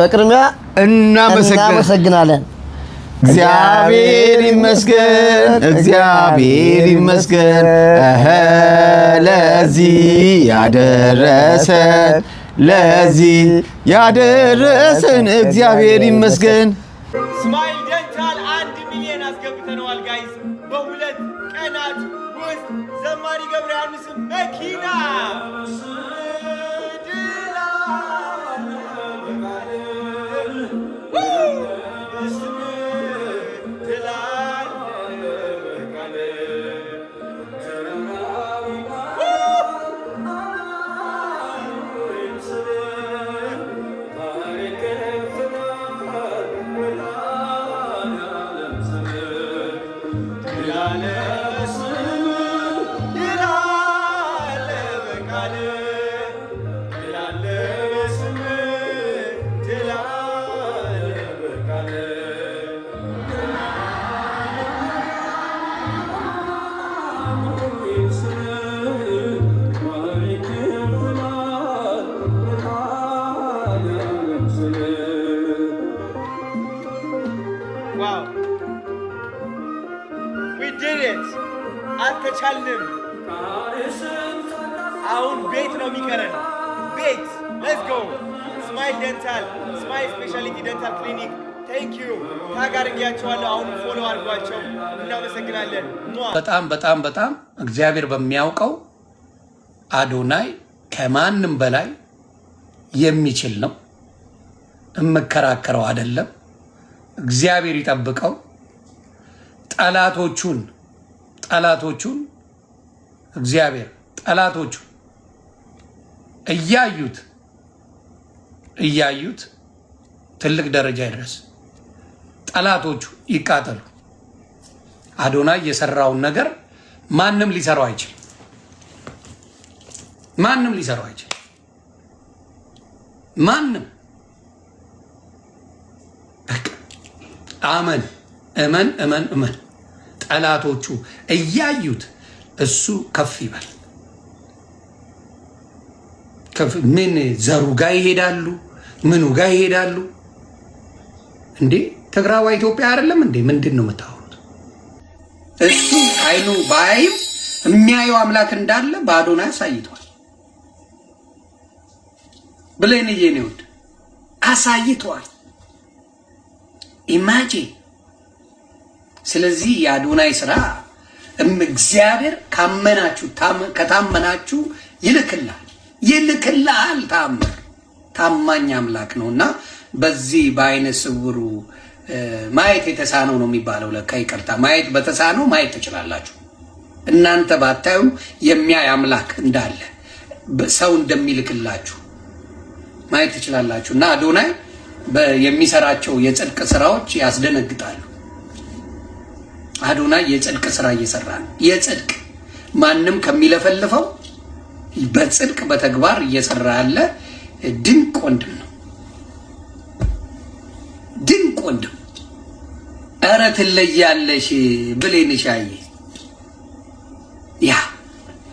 በቅድሚያ እናመሰግናለን። እግዚአብሔር ይመስገን ለዚህ ያደረሰን እግዚአብሔር ይመስገን። ስማይል ደንታል 1 ሚሊዮን አስገብተነዋል ጋይስ። በሁለት ቀናት ውስጥ ዘማሪ ገብረ ዮሐንስ መኪና አልተቻልንም። አሁን ቤት ነው የሚቀረን። ቤት ሌትስ ጎ። ስማይል ደንታል፣ ስማይል ስፔሻሊቲ ደንታል ክሊኒክ ቴንክ ዩ። ታግ አድርጌያቸዋለሁ። አሁን ፎሎ አድርጓቸው። እናመሰግናለን። በጣም እግዚአብሔር በሚያውቀው አዶናይ ከማንም በላይ የሚችል ነው። እምከራከረው አይደለም። እግዚአብሔር ይጠብቀው። ጠላቶቹን እግዚአብሔር ጠላቶቹ እያዩት ትልቅ ደረጃ ይድረስ። ጠላቶቹ ይቃጠሉ። አዶናይ የሰራውን ነገር ማንም ሊሰራው አይችልም። ማንም እመን። ጠላቶቹ እያዩት እሱ ከፍ ይበል። ምን ዘሩ ጋር ይሄዳሉ? ምኑ ጋር ይሄዳሉ እንዴ? ትግራዋይ ኢትዮጵያ አይደለም እንዴ? ምንድን ነው የምታወሩት? እሱ አይኑ ባይም የሚያየው አምላክ እንዳለ በአዶናይ አሳይቷል። ብሌንዬ ነው አሳይቷል። ኢማጂን። ስለዚህ የአዶናይ ስራ እግዚአብሔር ከታመናችሁ ይልክልሃል። ታማኝ አምላክ ነውና በዚህ በአይነ ስውሩ ማየት የተሳነው ነው የሚባለው። ለካ ይቅርታ፣ ማየት በተሳነው ማየት ትችላላችሁ። እናንተ ባታዩ የሚያይ አምላክ እንዳለ ሰው እንደሚልክላችሁ ማየት ትችላላችሁ። እና አዶናይ የሚሰራቸው የጽድቅ ስራዎች ያስደነግጣሉ። አዶናይ የጽድቅ ስራ እየሰራ ነው። የጽድቅ ማንም ከሚለፈልፈው በጽድቅ በተግባር እየሰራ ያለ ድንቅ ወንድም ነው። ድንቅ ወንድም። ኧረ ትለያለሽ ብሌንሻዬ። ያ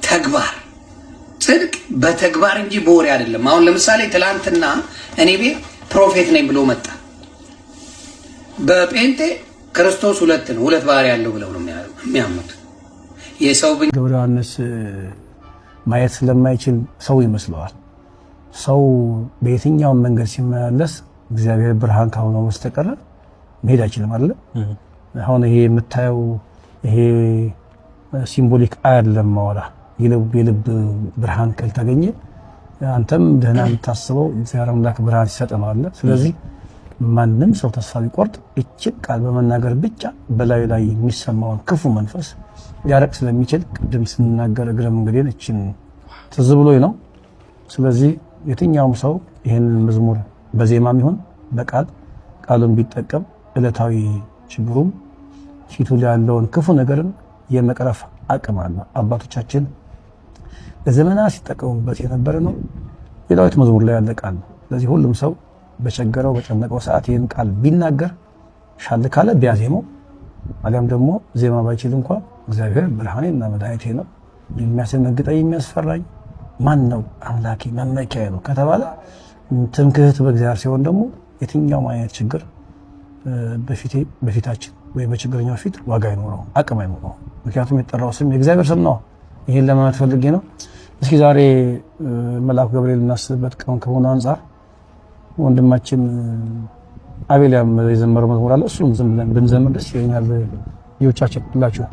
ተግባር ጽድቅ በተግባር እንጂ በወሬ አይደለም። አሁን ለምሳሌ ትላንትና እኔ ቤት ፕሮፌት ነኝ ብሎ መጣ። በጴንጤ ክርስቶስ ሁለት ባህሪ ያለው ብለው ነው የሚያምኑት። የሰው ገብረ ዮሐንስ ማየት ስለማይችል ሰው ይመስለዋል። ሰው በየትኛውም መንገድ ሲመላለስ እግዚአብሔር ብርሃን ካልሆነ በስተቀር መሄድ አይችልም አይደል? አሁን ይሄ የምታየው ይሄ ሲምቦሊክ አይደለም። ማወራ የልብ ብርሃን ካልተገኘ አንተም ደህና የምታስበው እግዚአብሔር አምላክ ብርሃን ሲሰጠው አለ። ስለዚህ ማንም ሰው ተስፋ ቢቆርጥ እችል ቃል በመናገር ብቻ በላዩ ላይ የሚሰማውን ክፉ መንፈስ ሊያረቅ ስለሚችል ቅድም ስንናገር እግረ መንገዴን እችን ትዝ ብሎኝ ነው። ስለዚህ የትኛውም ሰው ይሄንን መዝሙር በዜማም ይሁን ቃሉን ቢጠቀም ዕለታዊ ችግሩም ፊቱ ላይ ያለውን ክፉ ነገርን የመቅረፍ አቅም አለ። አባቶቻችን ለዘመናት ሲጠቀሙበት የነበረ ነው። የዳዊት መዝሙር ላይ ያለ ቃል ነው። ስለዚህ ሁሉም ሰው በቸገረው በጨነቀው ሰዓት ይህን ቃል ቢናገር ሻል ካለ ቢያዜመው አሊያም ደግሞ ዜማ ባይችል እንኳን እግዚአብሔር ብርሃኔና መድኃኒቴ ነው፣ የሚያስደነግጠኝ የሚያስፈራኝ ማን ነው? አምላኬ መመኪያዬ ነው ከተባለ ትምክህት በእግዚአብሔር ሲሆን ደግሞ የትኛውም አይነት ችግር በፊታችን ወይ በችግረኛው ፊት ዋጋ አይኖረው፣ አቅም አይኖረው። ምክንያቱም የጠራው ስም የእግዚአብሔር ስም ነው። ይሄን ለማለት ፈልጌ ነው። እስኪ ዛሬ መልአኩ ገብርኤል እናስብበት ቀን ከሆነ አንፃር ወንድማችን አቤል የዘመረው መዝሙር አለ። እሱም ዝም ብለን ብንዘምር ደስ ይለኛል። ልጆቻችን ሁላችሁ